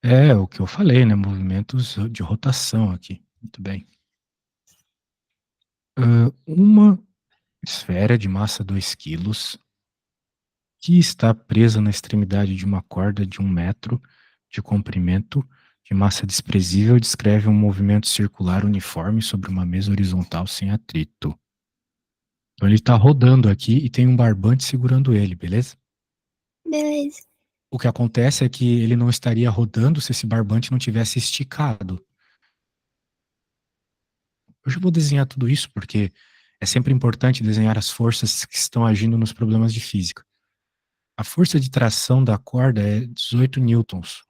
É o que eu falei, né? Movimentos de rotação aqui. Muito bem. Uma esfera de massa 2 quilos que está presa na extremidade de uma corda de 1 metro de comprimento, de massa desprezível, descreve um movimento circular uniforme sobre uma mesa horizontal sem atrito. Então ele está rodando aqui e tem um barbante segurando ele, beleza? Beleza. O que acontece é que ele não estaria rodando se esse barbante não tivesse esticado. Eu já vou desenhar tudo isso porque é sempre importante desenhar as forças que estão agindo nos problemas de física. A força de tração da corda é 18 newtons,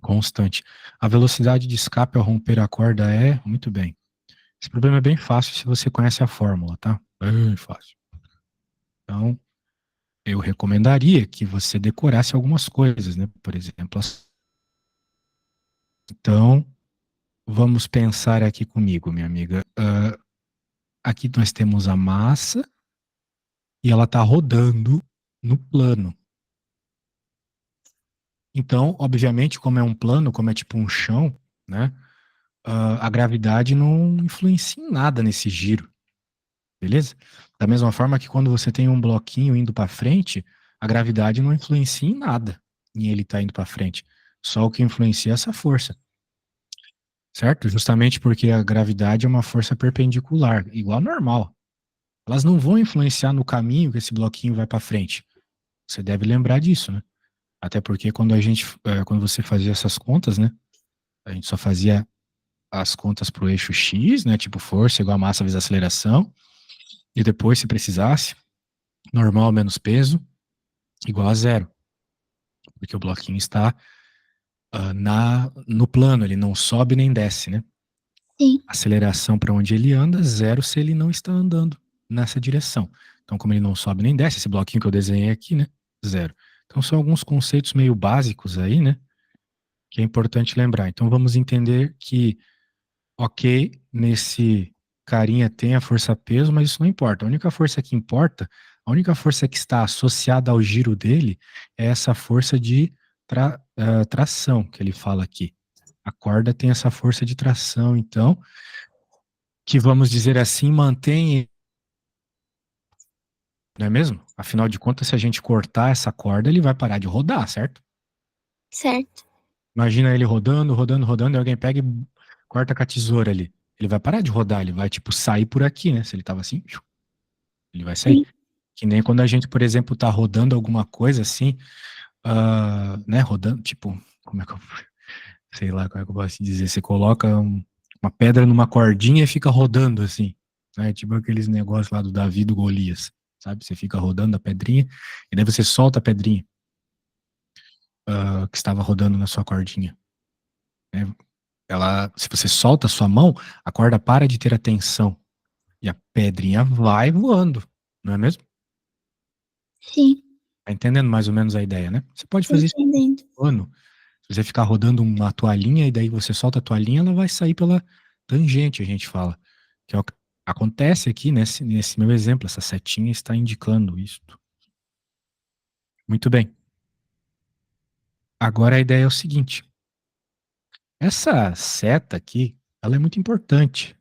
constante. A velocidade de escape ao romper a corda é, muito bem. Esse problema é bem fácil se você conhece a fórmula, tá? Bem fácil. Então, eu recomendaria que você decorasse algumas coisas, né? Por exemplo, então, vamos pensar aqui comigo, minha amiga. Aqui nós temos a massa e ela está rodando no plano. Então, obviamente, como é um plano, como é tipo um chão, né? A gravidade não influencia em nada nesse giro, beleza? Da mesma forma que quando você tem um bloquinho indo para frente, a gravidade não influencia em nada em ele estar indo para frente. Só o que influencia é essa força, certo? Justamente porque a gravidade é uma força perpendicular, igual ao normal. Elas não vão influenciar no caminho que esse bloquinho vai para frente. Você deve lembrar disso, né? Até porque quando você fazia essas contas, né? A gente só fazia as contas para o eixo X, né? Tipo força igual a massa vezes aceleração. E depois, se precisasse, normal menos peso igual a zero. Porque o bloquinho está no plano, ele não sobe nem desce, né? Sim. Aceleração para onde ele anda, zero se ele não está andando nessa direção. Então, como ele não sobe nem desce, esse bloquinho que eu desenhei aqui, né? Zero. Então, são alguns conceitos meio básicos aí, né? Que é importante lembrar. Então, vamos entender que, ok, nesse carinha tem a força-peso, mas isso não importa. A única força que importa, a única força que está associada ao giro dele é essa força de tração que ele fala aqui. A corda tem essa força de tração, então, que vamos dizer assim, mantém, não é mesmo? Afinal de contas, se a gente cortar essa corda, ele vai parar de rodar, certo? Certo. Imagina ele rodando, rodando, rodando, e alguém pega e corta com a tesoura ali. Ele vai parar de rodar, ele vai, tipo, sair por aqui, né? Se ele tava assim, ele vai sair. Sim. Que nem quando a gente, por exemplo, tá rodando alguma coisa assim, né? Rodando, tipo, como é que eu, sei lá, como é que eu posso dizer? Você coloca uma pedra numa cordinha e fica rodando assim, né? Tipo aqueles negócios lá do Davi do Golias, sabe? Você fica rodando a pedrinha e daí você solta a pedrinha que estava rodando na sua cordinha, né? Se você solta a sua mão, a corda para de ter a tensão e a pedrinha vai voando, não é mesmo? Sim. Tá entendendo mais ou menos a ideia, né? Você pode Tô fazer isso entendendo. com pano. Se você ficar rodando uma toalhinha e daí você solta a toalhinha, ela vai sair pela tangente, a gente fala. Que é o que acontece aqui nesse meu exemplo. Essa setinha está indicando isto. Muito bem. Agora a ideia é o seguinte. Essa seta aqui, ela é muito importante.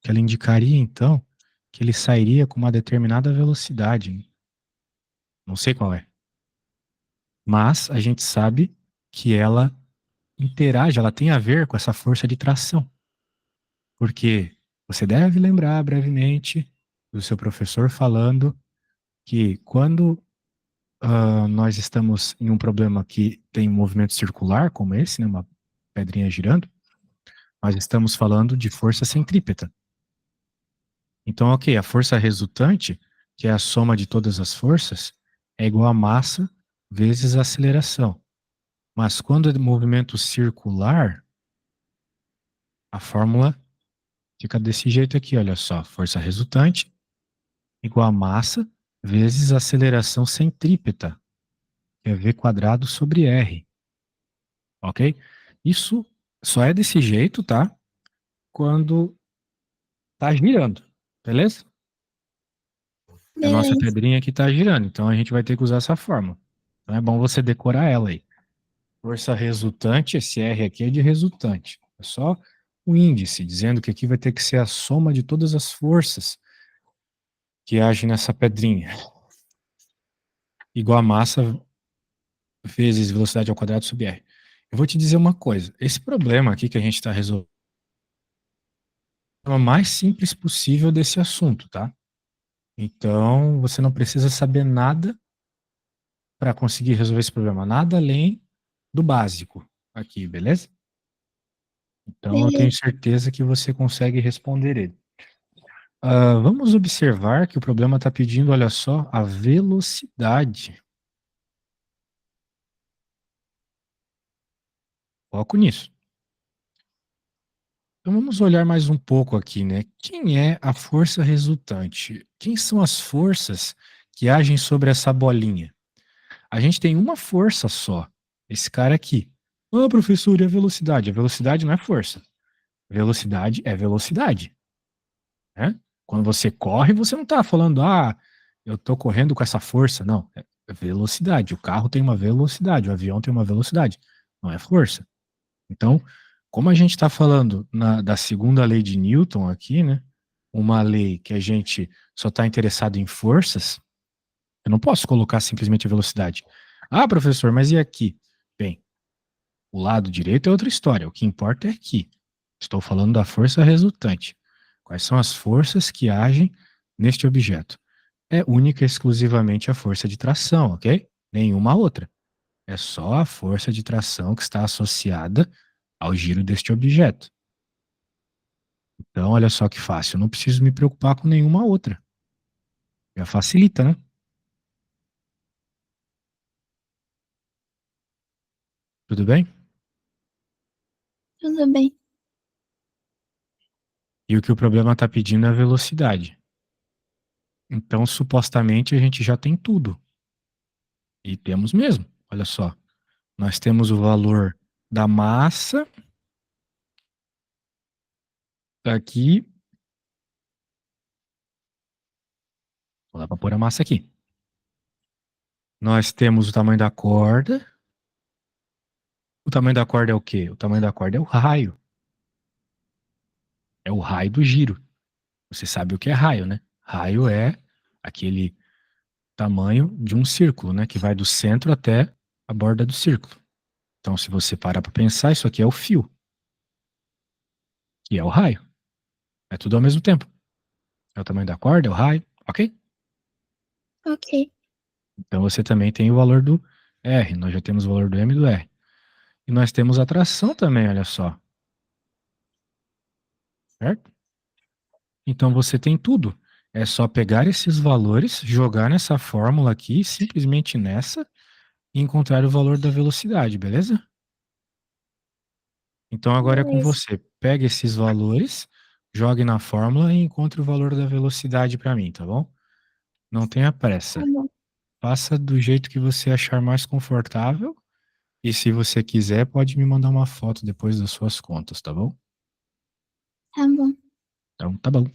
Que ela indicaria, então, que ele sairia com uma determinada velocidade. Não sei qual é. Mas a gente sabe que ela interage, ela tem a ver com essa força de tração. Porque você deve lembrar brevemente do seu professor falando que quando nós estamos em um problema que tem um movimento circular, como esse, né, uma pedrinha girando, nós estamos falando de força centrípeta. Então, ok, a força resultante, que é a soma de todas as forças, é igual a massa vezes a aceleração. Mas quando é movimento circular, a fórmula fica desse jeito aqui, olha só, força resultante igual a massa vezes a aceleração centrípeta, que é V quadrado sobre R, ok? Isso só é desse jeito, tá? Quando tá girando, beleza? A nossa Beleza. pedrinha aqui tá girando, então a gente vai ter que usar essa fórmula. Então é bom você decorar ela aí. Força resultante, esse R aqui é de resultante. É só o índice, dizendo que aqui vai ter que ser a soma de todas as forças que agem nessa pedrinha. Igual a massa vezes velocidade ao quadrado sobre R. Eu vou te dizer uma coisa. Esse problema aqui que a gente está resolvendo é o mais simples possível desse assunto, tá? Então, você não precisa saber nada para conseguir resolver esse problema. Nada além do básico aqui, beleza? Então, eu tenho Beleza. certeza que você consegue responder ele. Vamos observar que o problema está pedindo, olha só, a velocidade. Foco nisso. Então vamos olhar mais um pouco aqui, né? Quem é a força resultante? Quem são as forças que agem sobre essa bolinha? A gente tem uma força só. Esse cara aqui. Ah, professor, e a velocidade? A velocidade não é força. Velocidade é velocidade, né? Quando você corre, você não está falando, eu estou correndo com essa força. Não, é velocidade. O carro tem uma velocidade, o avião tem uma velocidade. Não é força. Então, como a gente está falando da segunda lei de Newton aqui, né? Uma lei que a gente só está interessado em forças, eu não posso colocar simplesmente a velocidade. Ah, professor, mas e aqui? Bem, o lado direito é outra história. O que importa é aqui. Estou falando da força resultante. Quais são as forças que agem neste objeto? É única e exclusivamente a força de tração, ok? Nenhuma outra. É só a força de tração que está associada ao giro deste objeto. Então, olha só que fácil, eu não preciso me preocupar com nenhuma outra. Já facilita, né? Tudo bem? Tudo bem. E o que o problema está pedindo é a velocidade. Então, supostamente, a gente já tem tudo. E temos mesmo. Olha só. Nós temos o valor da massa aqui. Vou dar para pôr a massa aqui. Nós temos o tamanho da corda. O tamanho da corda é o quê? O tamanho da corda é o raio. É o raio do giro. Você sabe o que é raio, né? Raio é aquele tamanho de um círculo, né? Que vai do centro até a borda do círculo. Então, se você parar para pensar, isso aqui é o fio, que é o raio. É tudo ao mesmo tempo. É o tamanho da corda, é o raio, ok? Ok. Então, você também tem o valor do R. Nós já temos o valor do M e do R. E nós temos a tração também, olha só. Certo? Então, você tem tudo. É só pegar esses valores, jogar nessa fórmula aqui, simplesmente nessa, e encontrar o valor da velocidade, beleza? Então agora é com Beleza. você. Pega esses valores, jogue na fórmula e encontre o valor da velocidade para mim, tá bom? Não tenha Tá pressa. bom. Faça do jeito que você achar mais confortável. E se você quiser, pode me mandar uma foto depois das suas contas, tá bom? Tá bom. Então, tá bom.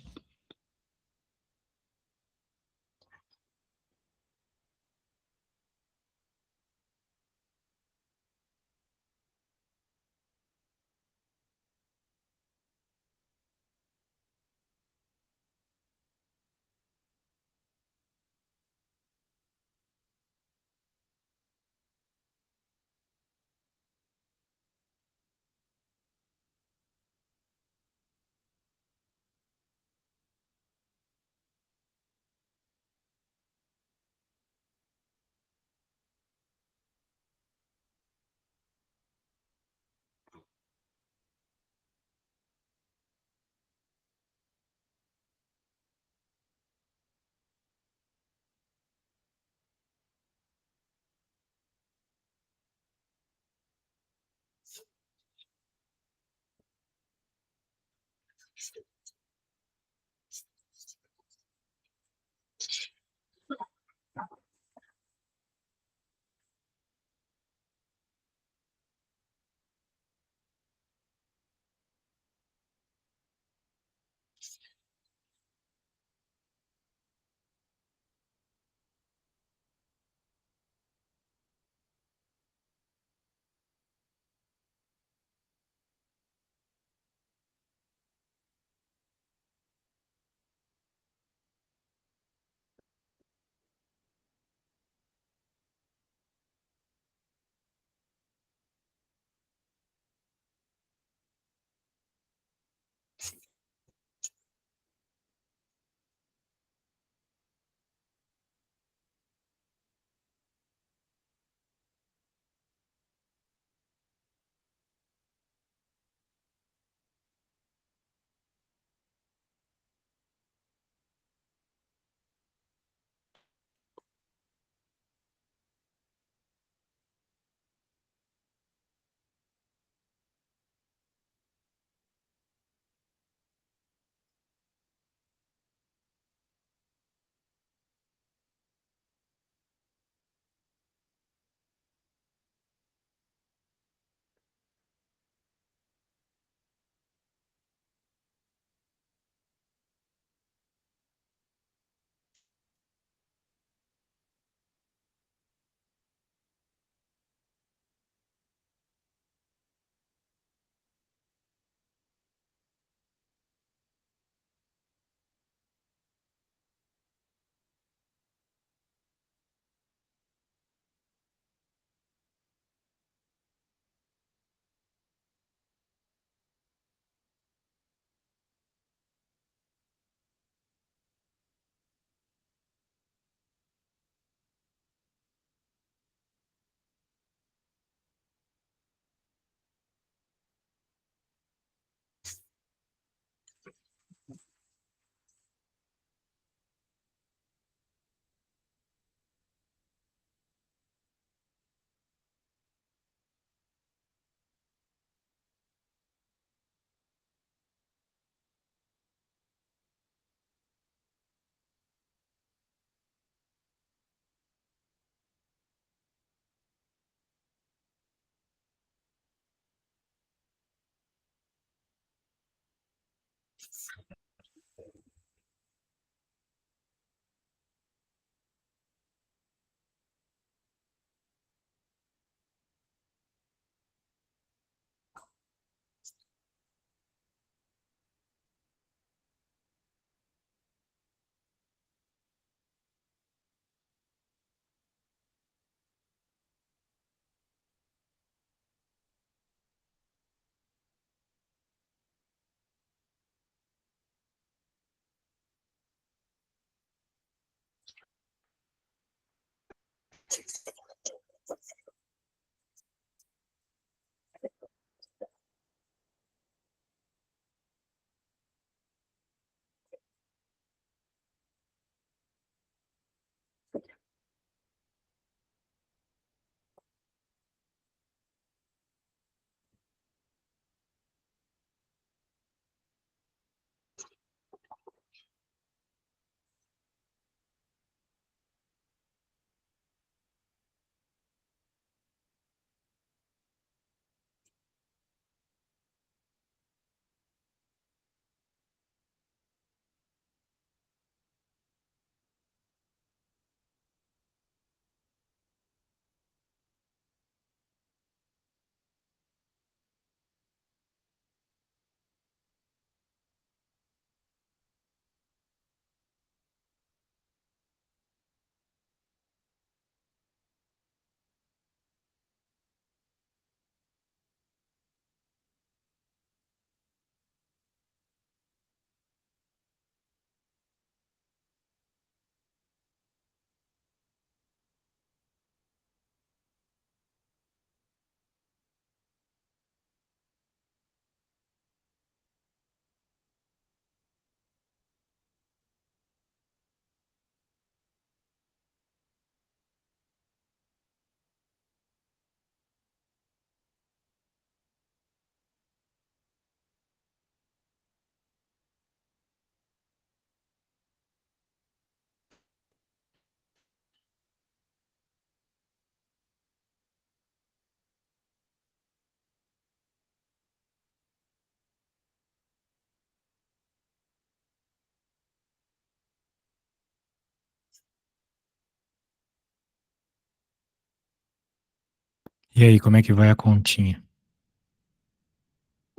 E aí, como é que vai a continha?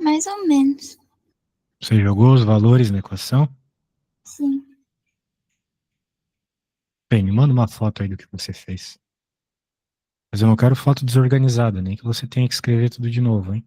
Mais ou menos. Você jogou os valores na equação? Sim. Bem, me manda uma foto aí do que você fez. Mas eu não quero foto desorganizada, nem que você tenha que escrever tudo de novo, hein?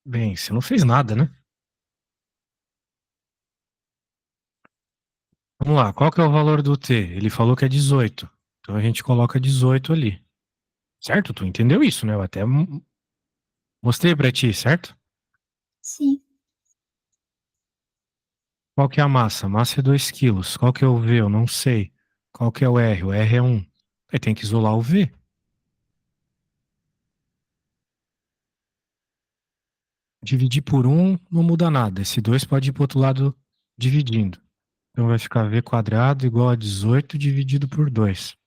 Bem, você não fez nada, né? Vamos lá, qual que é o valor do T? Ele falou que é 18. Então a gente coloca 18 ali. Certo? Tu entendeu isso, né? Eu até mostrei pra ti, certo? Sim. Qual que é a massa? A massa é 2 quilos. Qual que é o V? Eu não sei. Qual que é o R? O R é 1. Aí tem que isolar o V. Dividir por 1 não muda nada. Esse 2 pode ir pro outro lado dividindo. Então vai ficar V quadrado igual a 18 dividido por 2.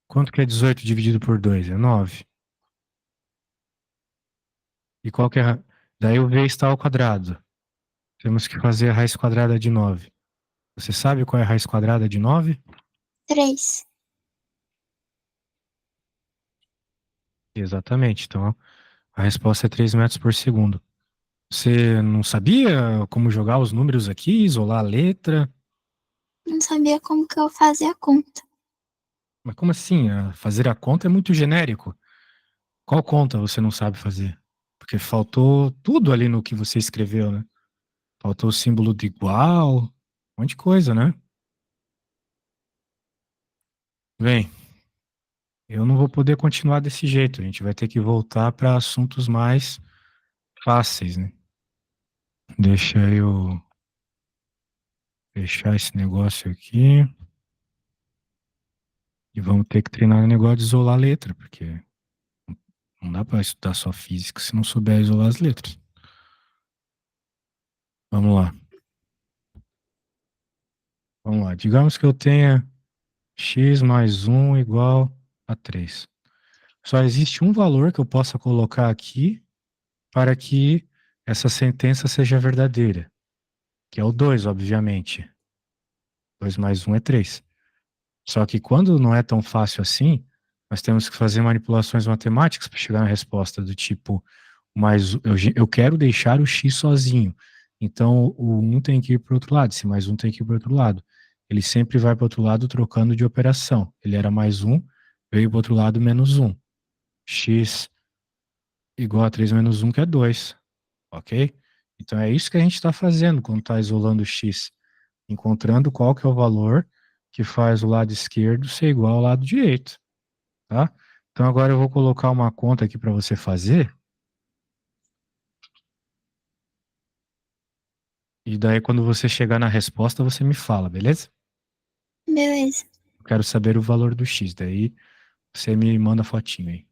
Quanto que é 18 dividido por 2? É 9. E qual que é Daí o V está ao quadrado. Temos que fazer a raiz quadrada de 9. Você sabe qual é a raiz quadrada de 9? 3. Exatamente. Então a resposta é 3 metros por segundo. Você não sabia como jogar os números aqui, isolar a letra? Não sabia como que eu fazia a conta. Mas como assim? Fazer a conta é muito genérico. Qual conta você não sabe fazer? Porque faltou tudo ali no que você escreveu, né? Faltou o símbolo de igual, um monte de coisa, né? Bem, eu não vou poder continuar desse jeito. A gente vai ter que voltar para assuntos mais fáceis, né? Deixa eu fechar esse negócio aqui e vamos ter que treinar o negócio de isolar a letra, porque não dá para estudar só física se não souber isolar as letras. Vamos lá. Vamos lá. Digamos que eu tenha x mais um igual a 3. Só existe um valor que eu possa colocar aqui para que essa sentença seja verdadeira, que é o 2, obviamente. 2 mais um é 3. Só que quando não é tão fácil assim, nós temos que fazer manipulações matemáticas para chegar na resposta do tipo, mais, eu quero deixar o x sozinho. Então, o um tem que ir para o outro lado, esse mais um tem que ir para o outro lado. Ele sempre vai para o outro lado trocando de operação. Ele era mais um, veio para o outro lado menos um. X igual a 3 menos um, que é 2, ok? Então, é isso que a gente está fazendo quando está isolando o x, encontrando qual que é o valor que faz o lado esquerdo ser igual ao lado direito, tá? Então, agora eu vou colocar uma conta aqui para você fazer, e daí quando você chegar na resposta, você me fala, beleza? Beleza. Eu quero saber o valor do x, daí você me manda fotinho aí.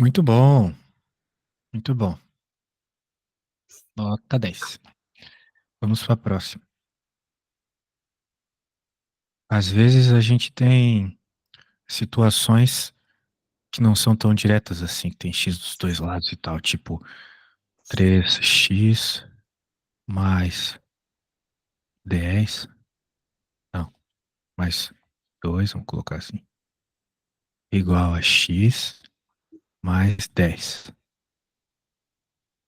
Muito bom, muito bom. Nota 10. Vamos para a próxima. Às vezes a gente tem situações que não são tão diretas assim, que tem x dos dois lados e tal, tipo 3x mais 10, não, mais 2, vamos colocar assim, igual a x mais 10.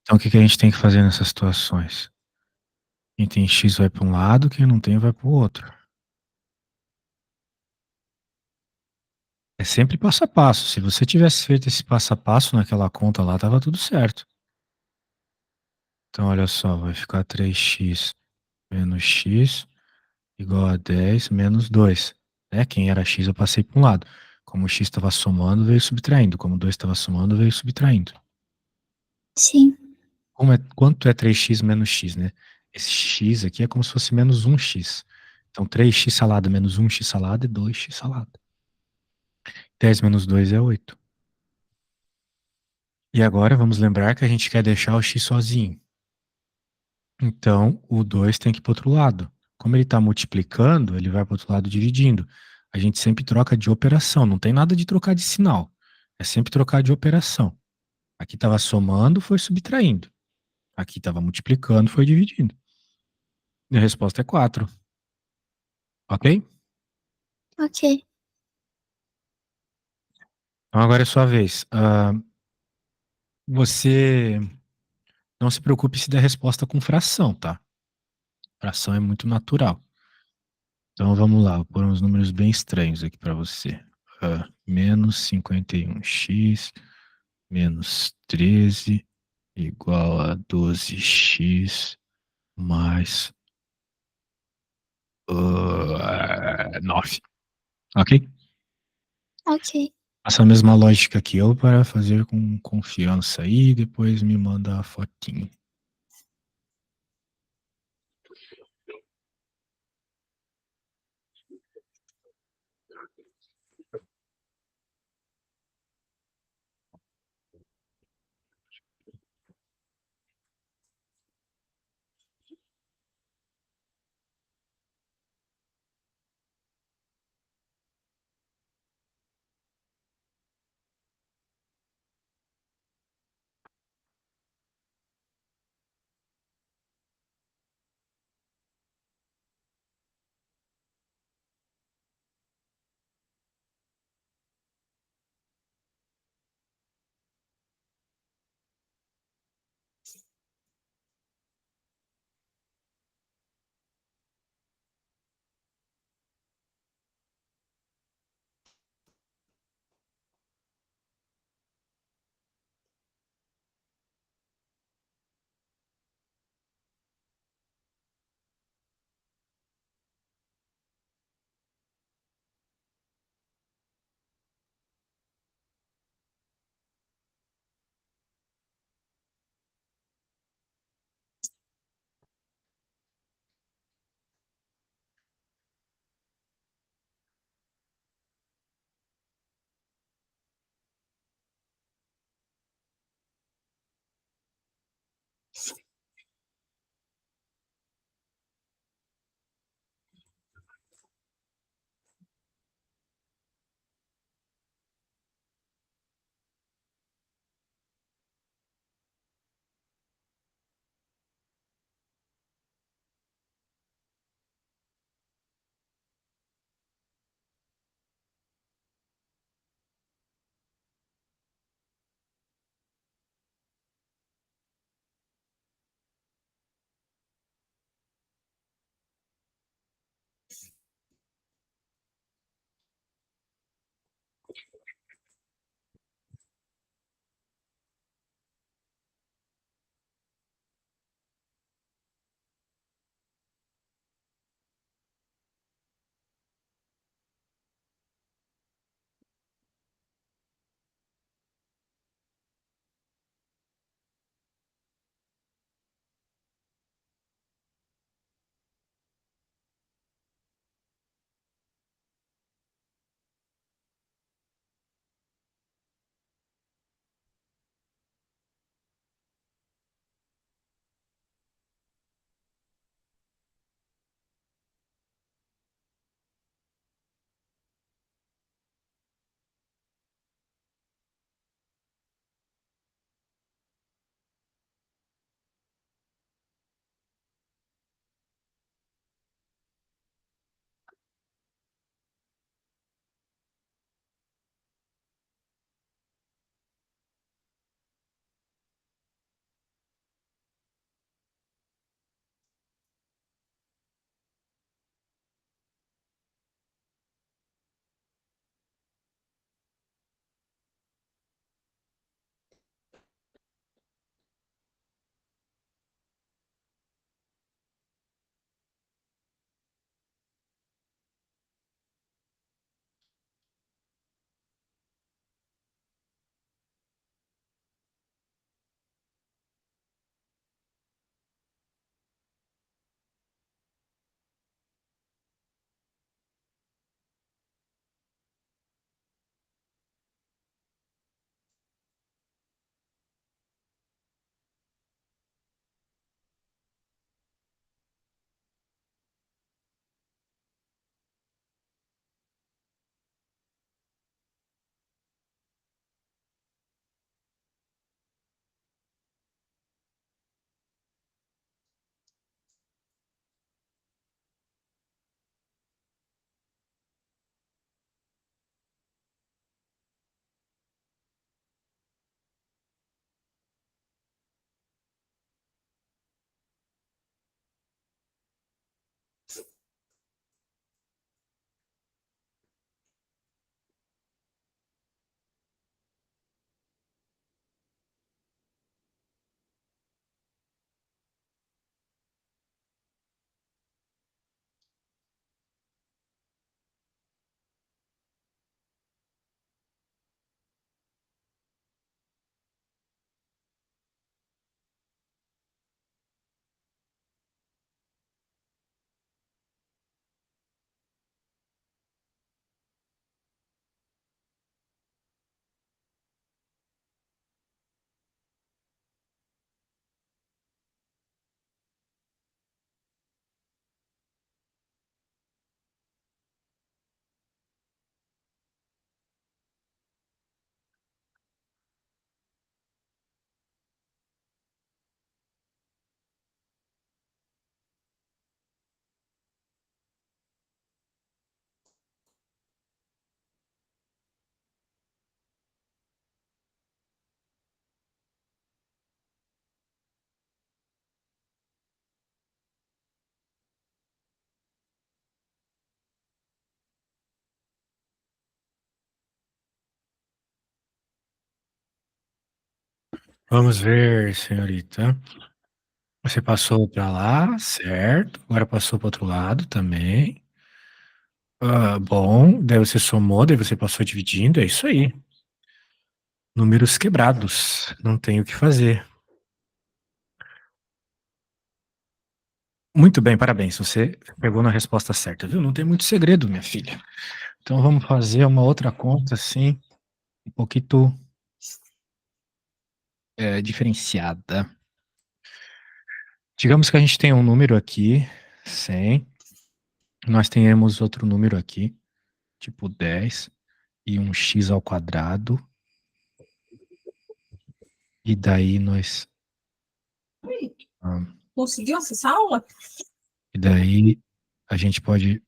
Então o que que a gente tem que fazer nessas situaçes? Quem tem x vai para um lado, quem não tem vai para o outro. É sempre passo a passo. Se você tivesse feito esse passo a passo naquela conta lá, tava tudo certo. Então, olha só, vai ficar 3x menos x igual a 10 menos 2. Né? Quem era x eu passei para um lado. Como o x estava somando, veio subtraindo. Como 2 estava somando, veio subtraindo. Sim. Quanto é 3x menos x, né? Esse x aqui é como se fosse menos 1x. Então, 3x salada menos 1x salada é 2x salada. 10 menos 2 é 8. E agora vamos lembrar que a gente quer deixar o x sozinho. Então, o 2 tem que ir para o outro lado. Como ele está multiplicando, ele vai para o outro lado dividindo. A gente sempre troca de operação, não tem nada de trocar de sinal. É sempre trocar de operação. Aqui estava somando, foi subtraindo. Aqui estava multiplicando, foi dividindo. E a resposta é 4. Ok? Ok. Então agora é sua vez. Você não se preocupe se der resposta com fração, tá? Fração é muito natural. Então vamos lá, vou pôr uns números bem estranhos aqui para você. Menos 51x menos 13 igual a 12x mais 9. Ok? Ok. Faça a mesma lógica que eu para fazer com confiança aí, depois me manda a fotinho. Vamos ver, senhorita. Você passou para lá, certo? Agora passou para outro lado também. Ah, bom, daí você somou, daí você passou dividindo, é isso aí. Números quebrados, não tem o que fazer. Muito bem, parabéns, você pegou na resposta certa, viu? Não tem muito segredo, minha filha. Então vamos fazer uma outra conta, assim, um pouquinho diferenciada. Digamos que a gente tem um número aqui, 100. Nós tenhamos outro número aqui, tipo 10, e um x ao quadrado. E daí nós. ah, Conseguiu acessar a aula? e daí a gente pode.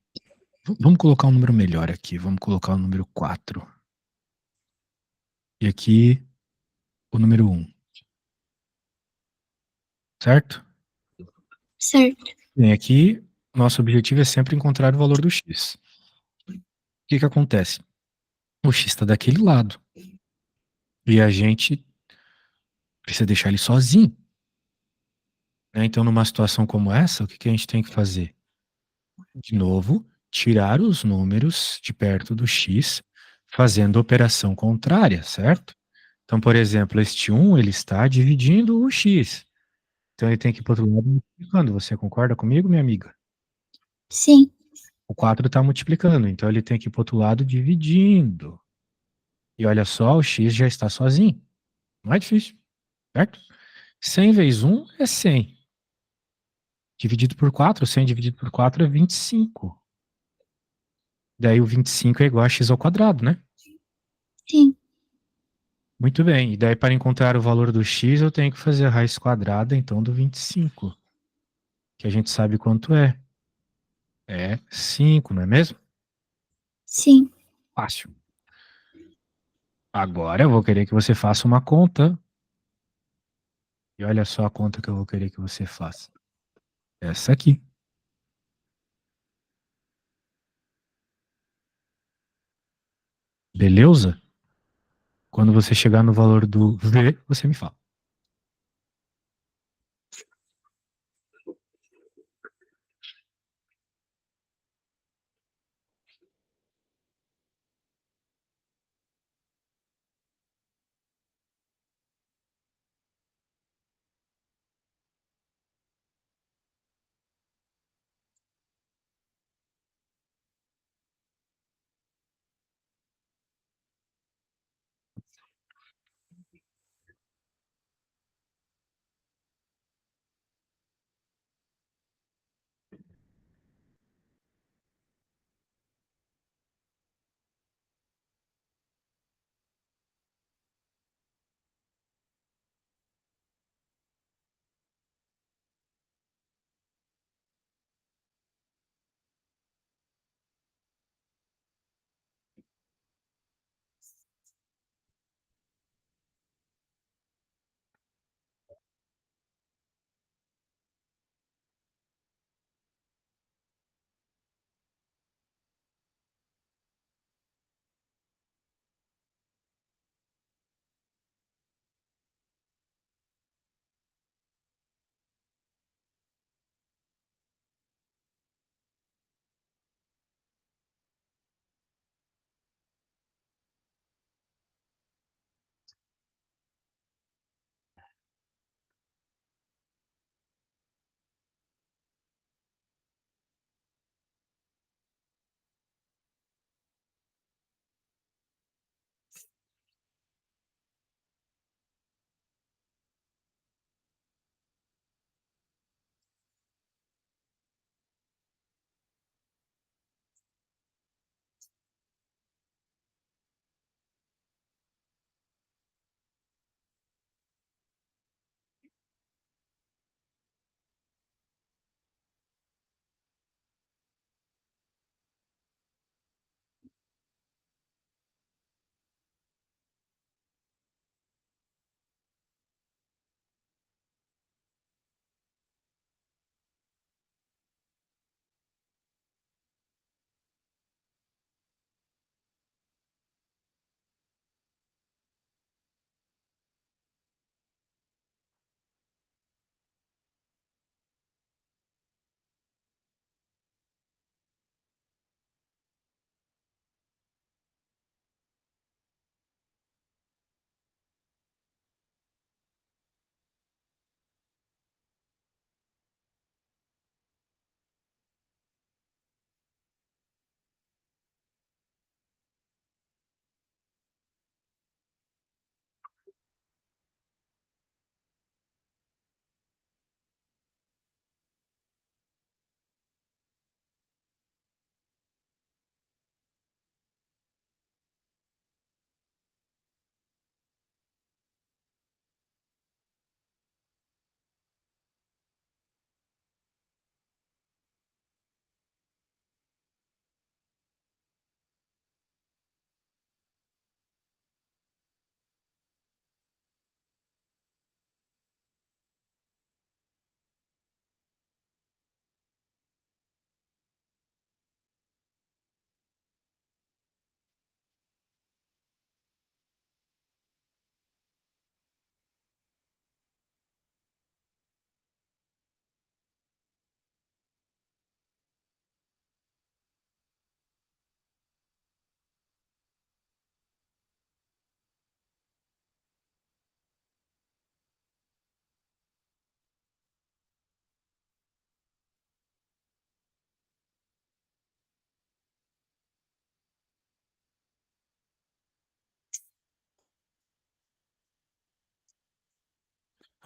Vamos colocar um número melhor aqui. Vamos colocar o número 4. E aqui o número 1, certo? Certo. Bem, aqui nosso objetivo é sempre encontrar o valor do x. O que que acontece? O x está daquele lado. E a gente precisa deixar ele sozinho, né? Então, numa situação como essa, o que que a gente tem que fazer? De novo, tirar os números de perto do x, fazendo a operação contrária, certo? Então, por exemplo, este 1, ele está dividindo o x. Então, ele tem que ir para o outro lado multiplicando. Você concorda comigo, minha amiga? Sim. O 4 está multiplicando, então ele tem que ir para o outro lado dividindo. E olha só, o x já está sozinho. Não é difícil, certo? 100 vezes 1 é 100. Dividido por 4, 100 dividido por 4 é 25. Daí o 25 é igual a x ao quadrado, né? Sim. Muito bem. E daí para encontrar o valor do x, eu tenho que fazer a raiz quadrada, então, do 25, que a gente sabe quanto é. É 5, não é mesmo? Sim. Fácil. Agora eu vou querer que você faça uma conta. E olha só a conta que eu vou querer que você faça. Essa aqui. Beleza? Quando você chegar no valor do V, você me fala.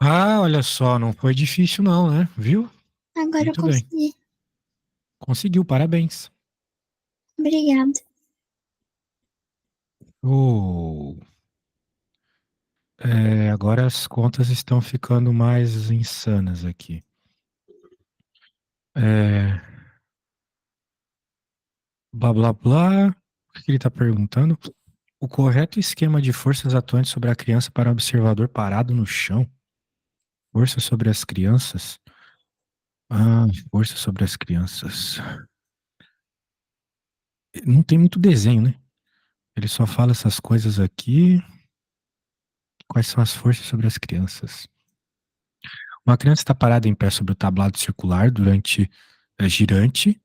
Ah, olha só, não foi difícil não, né? Viu? Agora eu Muito bem. consegui. Conseguiu, parabéns. Obrigada. Oh, agora as contas estão ficando mais insanas aqui. É, blá, blá, blá. O que ele está perguntando? O correto esquema de forças atuantes sobre a criança para o observador parado no chão? Força sobre as crianças? Ah, força sobre as crianças. Não tem muito desenho, né? Ele só fala essas coisas aqui. Quais são as forças sobre as crianças? Uma criança está parada em pé sobre o tablado circular durante girante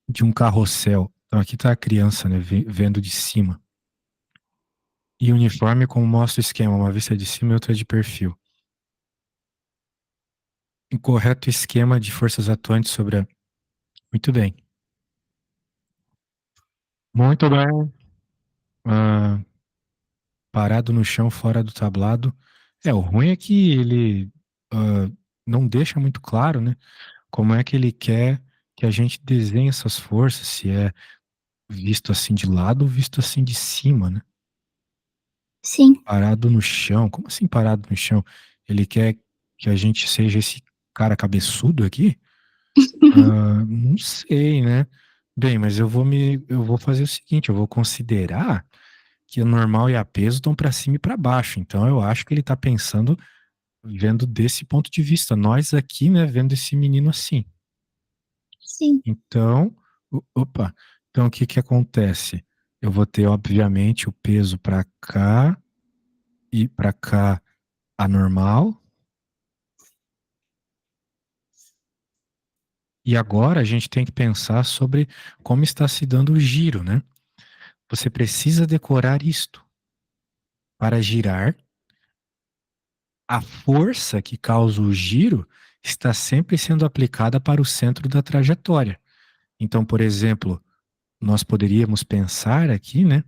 de um carrossel. Então aqui está a criança, né, vendo de cima. E o uniforme, como mostra o esquema, uma vista de cima e outra de perfil. Incorreto esquema de forças atuantes sobre a... Muito bem. Muito bem. Ah, parado no chão fora do tablado. O ruim é que ele ah, não deixa muito claro, né? Como é que ele quer que a gente desenhe essas forças, se é visto assim de lado ou visto assim de cima, né? Sim. Parado no chão. Como assim parado no chão? Ele quer que a gente seja esse cara cabeçudo aqui? Não sei, né? Bem, mas eu vou fazer o seguinte, eu vou considerar que o normal e a peso estão para cima e para baixo. Então eu acho que ele está pensando vendo desse ponto de vista. Nós aqui, né, vendo esse menino assim. Sim. Então, opa. Então o que que acontece? Eu vou ter, obviamente, o peso para cá e para cá anormal. E agora a gente tem que pensar sobre como está se dando o giro, né? Você precisa decorar isto. Para girar, a força que causa o giro está sempre sendo aplicada para o centro da trajetória. Então, por exemplo, nós poderíamos pensar aqui, né,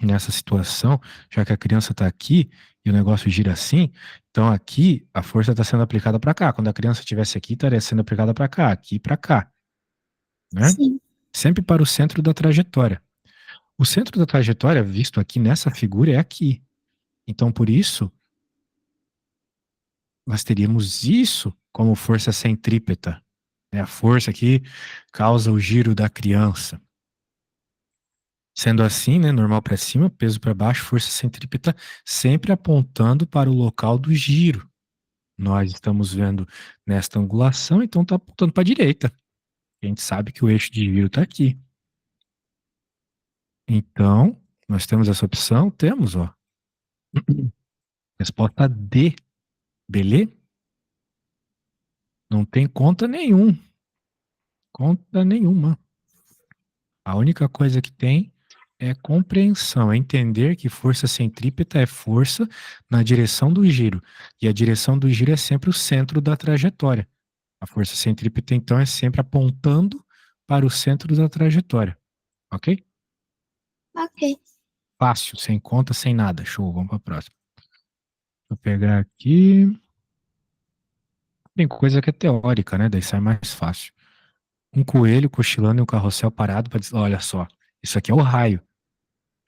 nessa situação, já que a criança está aqui e o negócio gira assim, então aqui a força está sendo aplicada para cá. Quando a criança estivesse aqui, estaria sendo aplicada para cá, aqui para cá, né? Sim. Sempre para o centro da trajetória. O centro da trajetória, visto aqui nessa figura, é aqui. Então, por isso, nós teríamos isso como força centrípeta. É a força que causa o giro da criança. Sendo assim, né, normal para cima, peso para baixo, força centrípeta sempre apontando para o local do giro. Nós estamos vendo nesta angulação, então está apontando para a direita. A gente sabe que o eixo de giro está aqui. Então, nós temos essa opção? Temos, ó. Resposta D, beleza? Não tem conta nenhum. Conta nenhuma. A única coisa que tem é compreensão, é entender que força centrípeta é força na direção do giro. E a direção do giro é sempre o centro da trajetória. A força centrípeta, então, é sempre apontando para o centro da trajetória. Ok? Ok. Fácil, sem conta, sem nada. Show, vamos para a próxima. Vou pegar aqui. Tem coisa que é teórica, né? Daí sai mais fácil. Um coelho cochilando em um carrossel parado para dizer: olha só, isso aqui é o raio.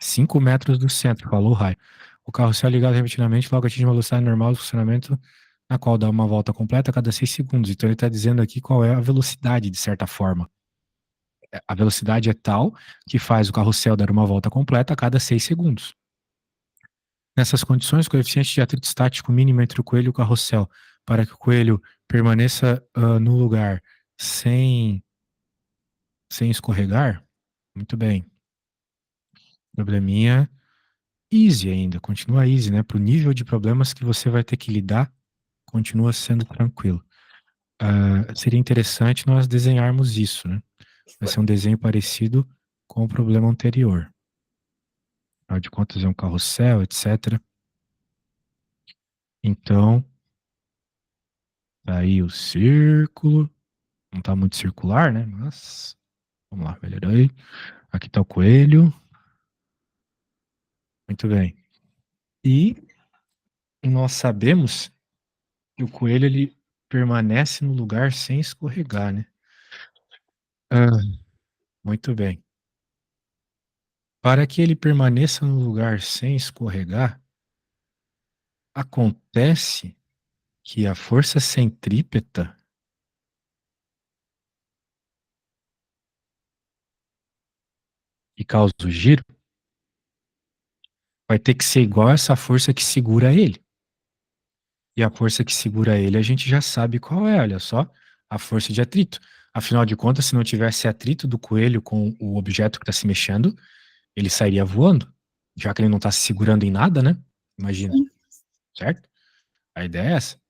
5 metros do centro, falou o raio. O carrossel é ligado repetidamente, logo atinge uma velocidade normal de funcionamento, na qual dá uma volta completa a cada 6 segundos. Então ele está dizendo aqui qual é a velocidade, de certa forma. A velocidade é tal que faz o carrossel dar uma volta completa a cada 6 segundos. Nessas condições, o coeficiente de atrito estático mínimo entre o coelho e o carrossel, para que o coelho permaneça no lugar sem, sem escorregar, muito bem. Probleminha easy ainda, continua easy, né? Para o nível de problemas que você vai ter que lidar, continua sendo tranquilo. Seria interessante nós desenharmos isso, né? Vai ser um desenho parecido com o problema anterior. Afinal de contas, é um carrossel, etc. Então, tá aí o círculo. Não tá muito circular, né? Mas, vamos lá, melhorei. Aqui tá o coelho. Muito bem. E nós sabemos E o coelho, ele permanece no lugar sem escorregar, né? Ah, muito bem. Para que ele permaneça no lugar sem escorregar, acontece que a força centrípeta que causa o giro vai ter que ser igual a essa força que segura ele. E a força que segura ele, a gente já sabe qual é, olha só, a força de atrito. Afinal de contas, se não tivesse atrito do coelho com o objeto que está se mexendo, ele sairia voando, já que ele não está se segurando em nada, né? Imagina, Sim, certo? A ideia é essa.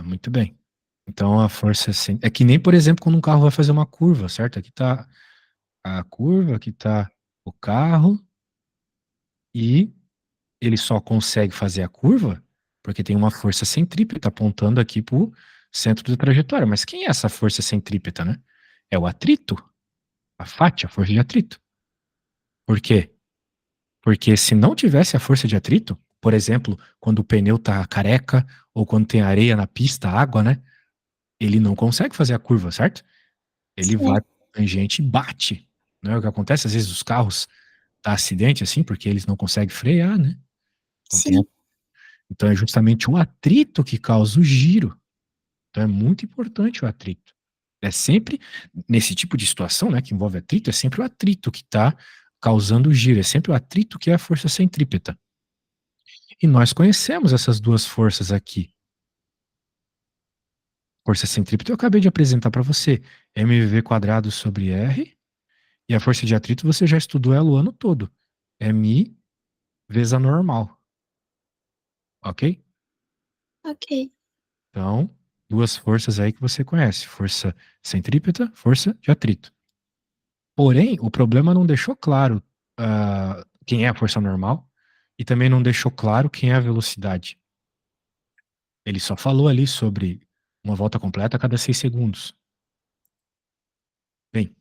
Muito bem. Então a força é que nem, por exemplo, quando um carro vai fazer uma curva, certo? Aqui está a curva, aqui está o carro, e ele só consegue fazer a curva porque tem uma força centrípeta apontando aqui para o centro da trajetória. Mas quem é essa força centrípeta, né? É o atrito, a FAT, a força de atrito. Por quê? Porque se não tivesse a força de atrito, por exemplo, quando o pneu tá careca ou quando tem areia na pista, água, né? Ele não consegue fazer a curva, certo? Ele vai certo. pra tangente e bate. Não é o que acontece? Às vezes os carros dá acidente assim porque eles não conseguem frear, né? Então, Sim, então é justamente o atrito que causa o giro. Então é muito importante o atrito. É sempre, nesse tipo de situação, né, que envolve atrito, é sempre o atrito que está causando o giro, é sempre o atrito que é a força centrípeta. E nós conhecemos essas duas forças aqui. Força centrípeta eu acabei de apresentar para você, mv quadrado sobre r, e a força de atrito você já estudou ela o ano todo, mi vezes a normal, ok? ok. Então, duas forças aí que você conhece, força centrípeta, força de atrito. Porém, o problema não deixou claro quem é a força normal e também não deixou claro quem é a velocidade. Ele só falou ali sobre uma volta completa a cada 6 segundos. Bem,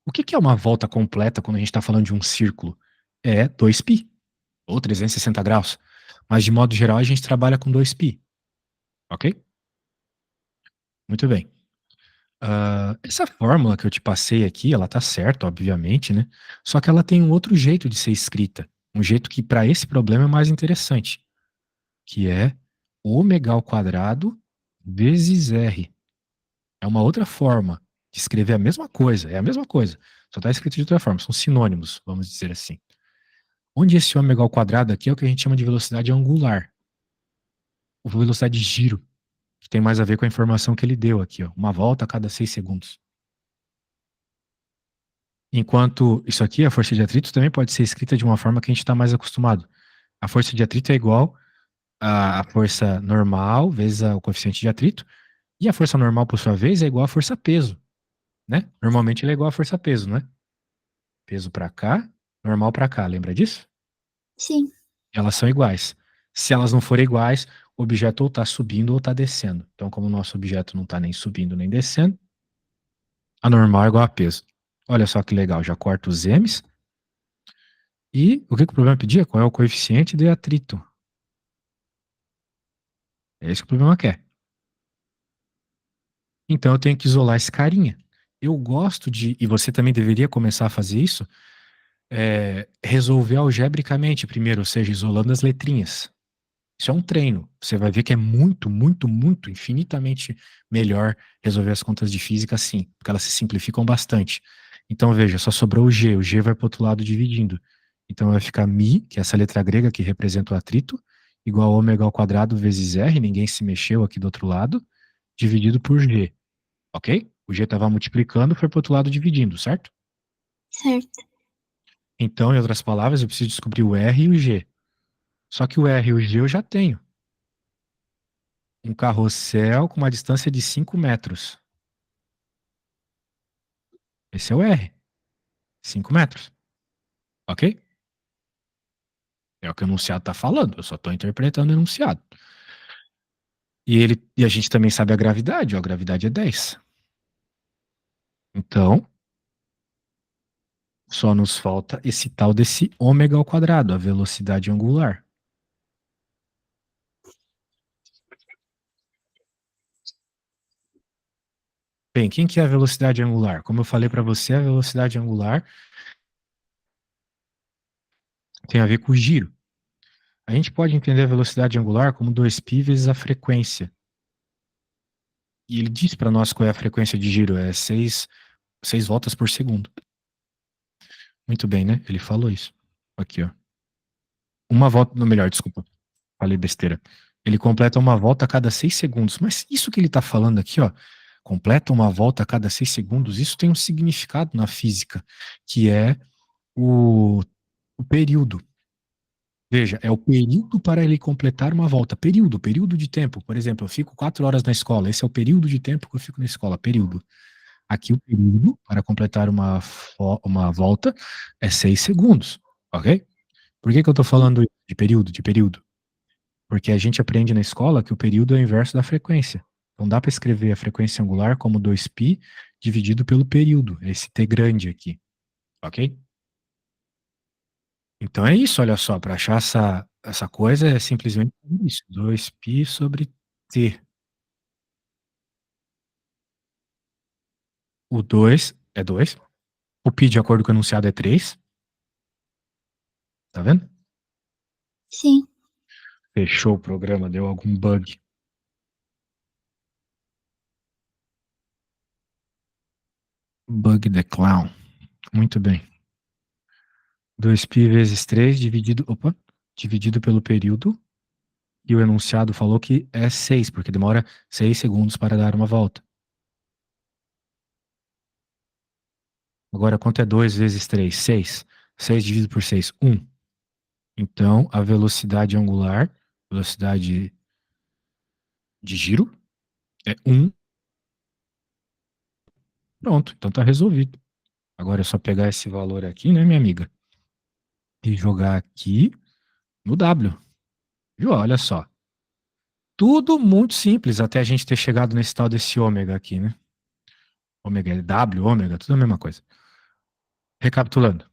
o que é uma volta completa quando a gente está falando de um círculo? É 2π, ou 360 graus. Mas, de modo geral, a gente trabalha com 2π, ok? Muito bem. Essa fórmula que eu te passei aqui, ela tá certa, obviamente, né? Só que ela tem um outro jeito de ser escrita. Um jeito que, para esse problema, é mais interessante, que é ômega ao quadrado vezes r. É uma outra forma de escrever a mesma coisa, é a mesma coisa, só está escrito de outra forma, são sinônimos, vamos dizer assim. Onde esse ômega ao quadrado aqui é o que a gente chama de velocidade angular, ou velocidade de giro, que tem mais a ver com a informação que ele deu aqui, ó, uma volta a cada 6 segundos. Enquanto isso aqui, a força de atrito, também pode ser escrita de uma forma que a gente está mais acostumado. A força de atrito é igual à força normal vezes o coeficiente de atrito, e a força normal, por sua vez, é igual à força peso, né? Normalmente ele é igual à força peso, né? Peso para cá, normal para cá, lembra disso? Sim, Elas são iguais. Se elas não forem iguais, o objeto ou está subindo ou está descendo. Então, como o nosso objeto não está nem subindo nem descendo, a normal é igual a peso. Olha só que legal, já corto os m's. E o que o problema pedia? Qual é o coeficiente de atrito? É isso que o problema quer. Então eu tenho que isolar esse carinha. Eu gosto de, e você também deveria começar a fazer isso, resolver algebricamente primeiro, ou seja, isolando as letrinhas. Isso é um treino. Você vai ver que é muito, muito, muito, infinitamente melhor resolver as contas de física assim, porque elas se simplificam bastante. Então, veja, só sobrou o G vai para o outro lado dividindo. Então, vai ficar mi, que é essa letra grega que representa o atrito, igual a ômega ao quadrado vezes R, ninguém se mexeu aqui do outro lado, dividido por G, ok? O G estava multiplicando, foi para o outro lado dividindo, certo? certo. Então, em outras palavras, eu preciso descobrir o R e o G. Só que o R e o G eu já tenho. Um carrossel com uma distância de 5 metros. Esse é o R. 5 metros. Ok? É o que o enunciado está falando. Eu só estou interpretando o enunciado. E a gente também sabe a gravidade. Ó, a gravidade é 10. Então, só nos falta esse tal desse ômega ao quadrado, a velocidade angular. Bem, quem que é a velocidade angular? Como eu falei para você, a velocidade angular tem a ver com o giro. A gente pode entender a velocidade angular como 2π vezes a frequência. E ele diz para nós qual é a frequência de giro, é 6 voltas por segundo. Muito bem, né? Ele falou isso. Aqui, ó. Uma volta, no melhor, desculpa, falei besteira. Ele completa uma volta a cada 6 segundos. Mas isso que ele está falando aqui, ó, completa uma volta a cada 6 segundos, isso tem um significado na física, que é o período. Veja, é o período para ele completar uma volta. Período de tempo. Por exemplo, eu fico 4 horas na escola. Esse é o período de tempo que eu fico na escola. Período. Aqui o período para completar uma volta é 6 segundos. Ok? Por que que eu estou falando de período? De período. Porque a gente aprende na escola que o período é o inverso da frequência. Então dá para escrever a frequência angular como 2π dividido pelo período. Esse T grande aqui. Ok? Então é isso, olha só, para achar essa coisa é simplesmente isso, 2π sobre t. O 2 é 2, o π de acordo com o enunciado é 3, tá vendo? Sim. Fechou o programa, deu algum bug. Bug the clown. Muito bem. 2π vezes 3 dividido pelo período, e o enunciado falou que é 6, porque demora 6 segundos para dar uma volta. Agora, quanto é 2 vezes 3? 6. 6 dividido por 6, 1. Então, a velocidade angular, velocidade de giro, é 1. Pronto, então tá resolvido. Agora é só pegar esse valor aqui, né, minha amiga? E jogar aqui no W. Viu? Olha só. Tudo muito simples até a gente ter chegado nesse tal desse ômega aqui, né? Ômega é W, ômega, tudo a mesma coisa. Recapitulando.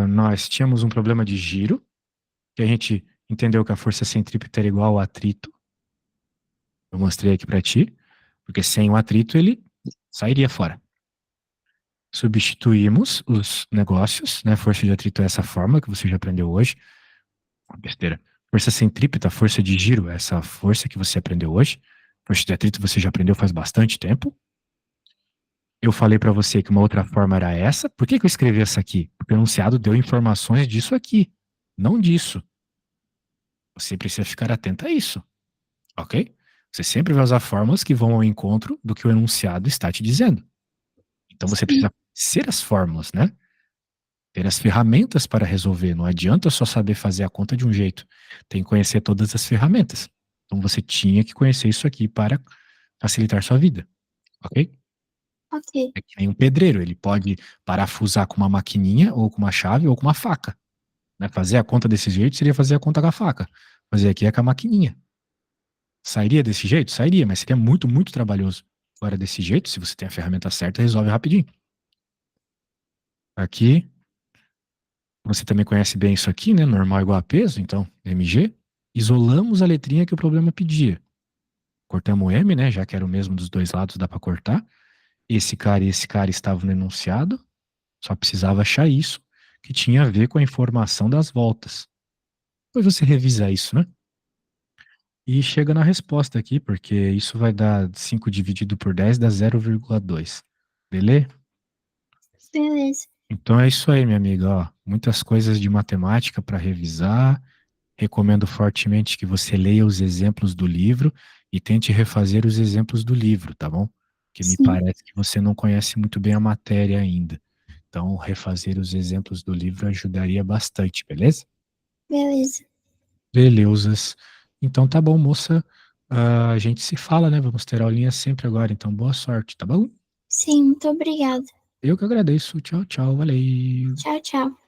Nós tínhamos um problema de giro, que a gente entendeu que a força centrípeta era igual ao atrito. Eu mostrei aqui para ti, porque sem o atrito ele sairia fora. Substituímos os negócios, né? Força de atrito é essa forma que você já aprendeu hoje. Besteira. Força centrípeta, força de giro, essa força que você aprendeu hoje. Força de atrito você já aprendeu faz bastante tempo. Eu falei para você que uma outra forma era essa. Por que que eu escrevi essa aqui? Porque o enunciado deu informações disso aqui, não disso. Você precisa ficar atento a isso, ok? Você sempre vai usar fórmulas que vão ao encontro do que o enunciado está te dizendo. Então você Sim. precisa ser as fórmulas, né? Ter as ferramentas para resolver. Não adianta só saber fazer a conta de um jeito. Tem que conhecer todas as ferramentas. Então você tinha que conhecer isso aqui para facilitar sua vida, ok? Ok. É que nem um pedreiro, ele pode parafusar com uma maquininha, ou com uma chave, ou com uma faca. Né? Fazer a conta desse jeito seria fazer a conta com a faca. Fazer aqui é com a maquininha. Sairia desse jeito? Sairia, mas seria muito, muito trabalhoso. Agora, desse jeito, se você tem a ferramenta certa, resolve rapidinho. Aqui, você também conhece bem isso aqui, né? Normal igual a peso, então, mg. Isolamos a letrinha que o problema pedia. Cortamos o m, né? Já que era o mesmo dos dois lados, dá para cortar. Esse cara e esse cara estavam no enunciado. Só precisava achar isso, que tinha a ver com a informação das voltas. Depois você revisa isso, né? E chega na resposta aqui, porque isso vai dar 5 dividido por 10 dá 0,2. Beleza? Beleza. Então é isso aí, minha amiga. Ó, muitas coisas de matemática para revisar. Recomendo fortemente que você leia os exemplos do livro e tente refazer os exemplos do livro, tá bom? Que me Sim. parece que você não conhece muito bem a matéria ainda. Então, refazer os exemplos do livro ajudaria bastante, beleza? Beleza. Belezas. Então tá bom, moça. A gente se fala, né? Vamos ter aulinha sempre agora. Então, boa sorte, tá bom? Sim, muito obrigada. Eu que agradeço. Tchau, tchau. Valeu. Tchau, tchau.